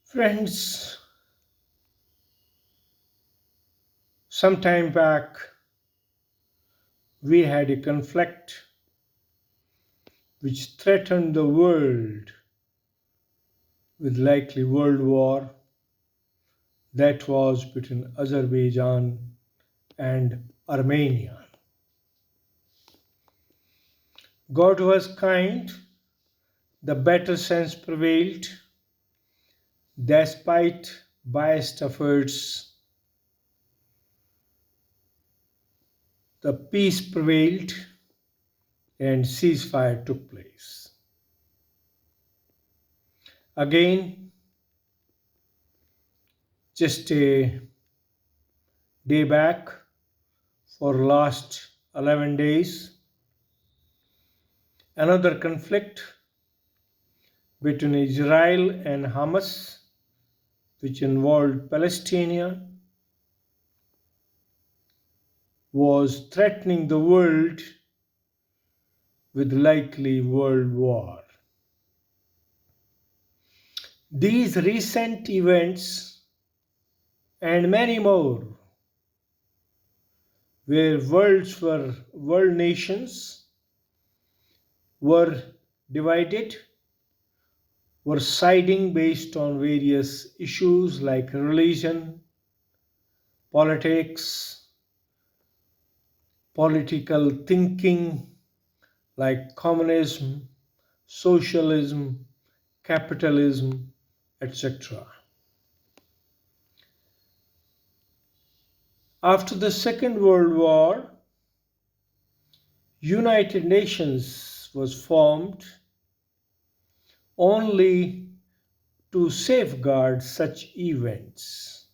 Friends, some time back we had a conflict which threatened the world with likely world war, that was between Azerbaijan and Armenia. God was kind, the better sense prevailed, despite biased efforts, the peace prevailed and ceasefire took place. Again, just a day back, for last 11 days, another conflict between Israel and Hamas, which involved Palestine, was threatening the world with likely world war. These recent events and many more, where world nations were divided, were siding based on various issues like religion, politics, political thinking like communism, socialism, capitalism, etc. After the Second World War, United Nations was formed only to safeguard such events,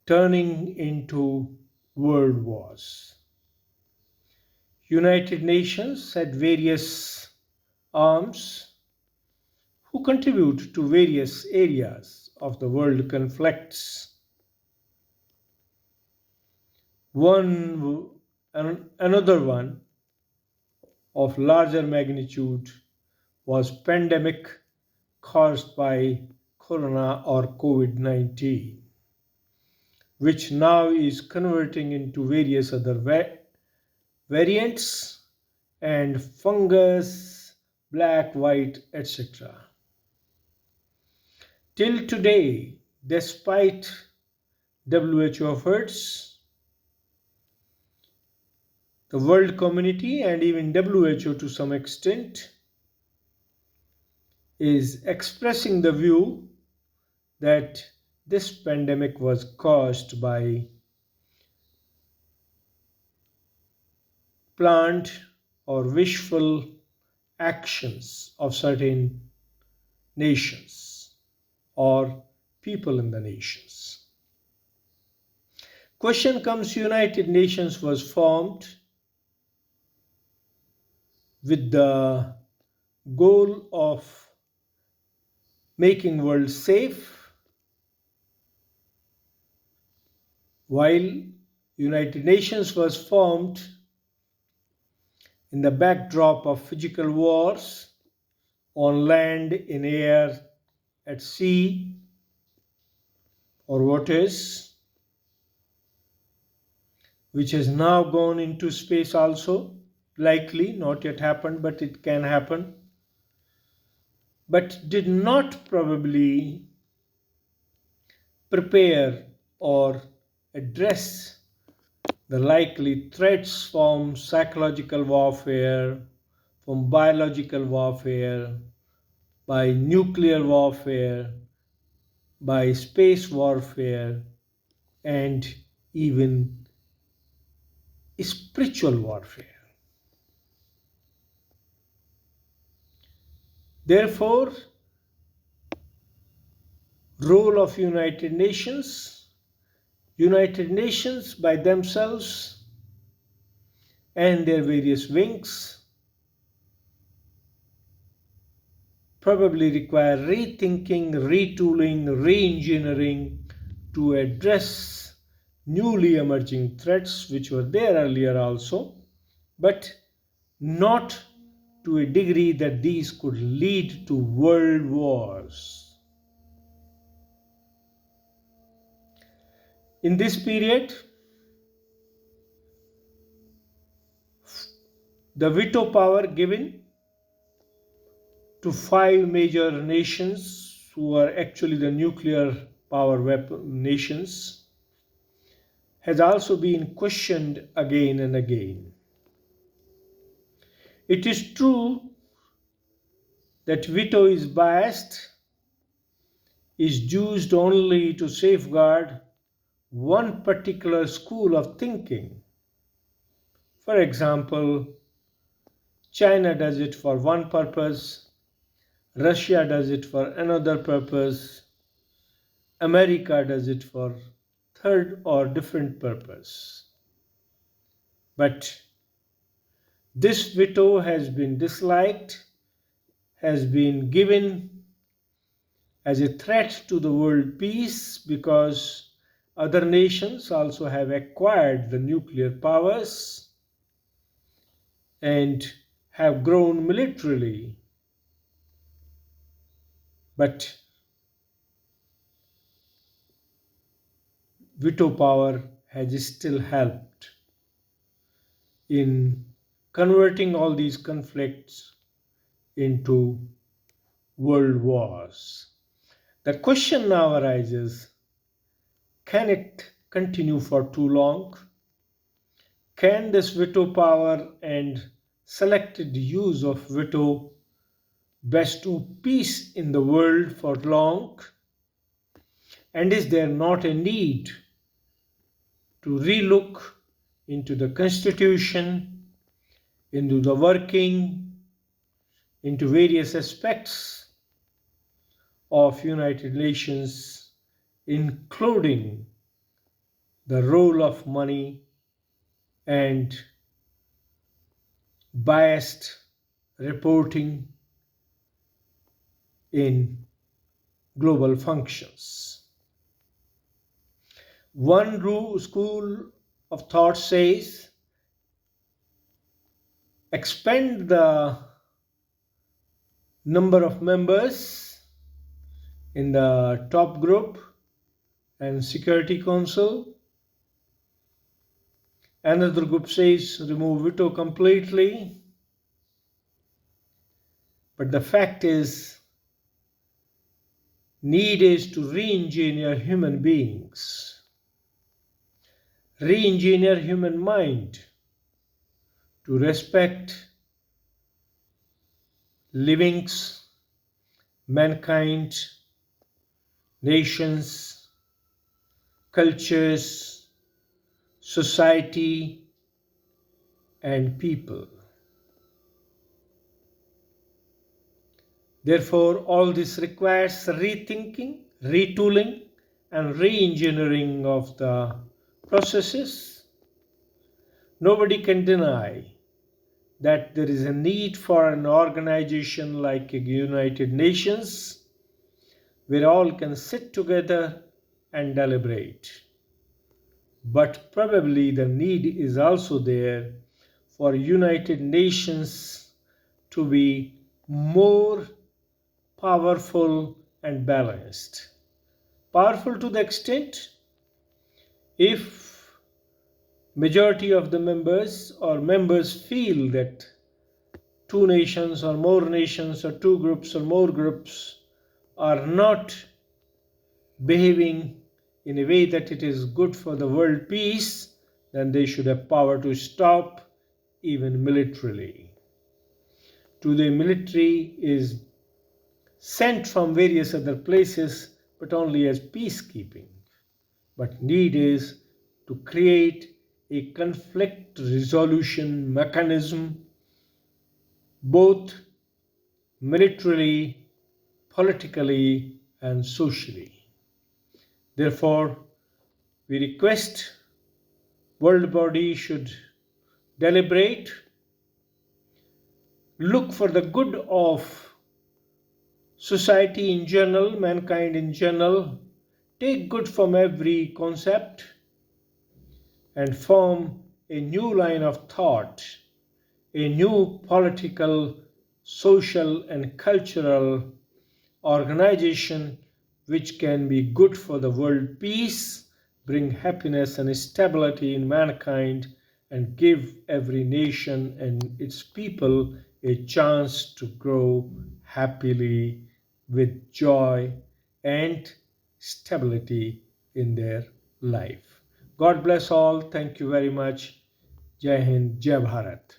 turning into world wars. United Nations had various arms who contribute to various areas of the world conflicts. Another one of larger magnitude was pandemic caused by corona or COVID-19, which now is converting into various other variants and fungus, black, white, etc. Till today, despite WHO efforts, the world community and even WHO to some extent is expressing the view that this pandemic was caused by planned or wishful actions of certain nations or people in the nations. Question comes, United Nations was formed with the goal of making world safe, while United Nations was formed in the backdrop of physical wars on land, in air, at sea, or waters, which has now gone into space also, likely, not yet happened, but it can happen, but did not probably prepare or address the likely threats from psychological warfare, from biological warfare, by nuclear warfare, by space warfare, and even spiritual warfare. Therefore, role of United Nations by themselves and their various wings probably require rethinking, retooling, re-engineering to address newly emerging threats which were there earlier also, but not to a degree that these could lead to world wars. In this period, the veto power given to 5 major nations who are actually the nuclear power weapon nations has also been questioned again and again. It is true that veto is biased, is used only to safeguard one particular school of thinking. For example, China does it for one purpose, Russia does it for another purpose, America does it for third or different purpose. But this veto has been disliked, has been given as a threat to the world peace because other nations also have acquired the nuclear powers and have grown militarily. But veto power has still helped in converting all these conflicts into world wars. The question now arises, can it continue for too long? Can this veto power and selected use of veto bestow peace in the world for long? And is there not a need to relook into the Constitution, into the working, into various aspects of United Nations, including the role of money and biased reporting in global functions? One school of thought says expand the number of members in the top group and Security Council. Another group says remove veto completely. But the fact is, need is to re-engineer human beings, re-engineer human mind to respect livings, mankind, nations, cultures, society, and people. Therefore, all this requires rethinking, retooling, and re-engineering of the processes. Nobody can deny that there is a need for an organization like the United Nations where all can sit together and deliberate. But probably the need is also there for United Nations to be more powerful and balanced. Powerful to the extent if majority of the members or members feel that two nations or more nations or two groups or more groups are not behaving in a way that it is good for the world peace, then they should have power to stop, even militarily. Today, military is sent from various other places, but only as peacekeeping. But need is to create a conflict resolution mechanism, both militarily, politically, and socially. Therefore, we request world body should deliberate, look for the good of society in general, mankind in general, take good from every concept and form a new line of thought, a new political social and cultural organization which can be good for the world peace, bring happiness and stability in mankind, and give every nation and its people a chance to grow happily with joy and stability in their life. God bless all. Thank you very much. Jai Hind, Jai Bharat.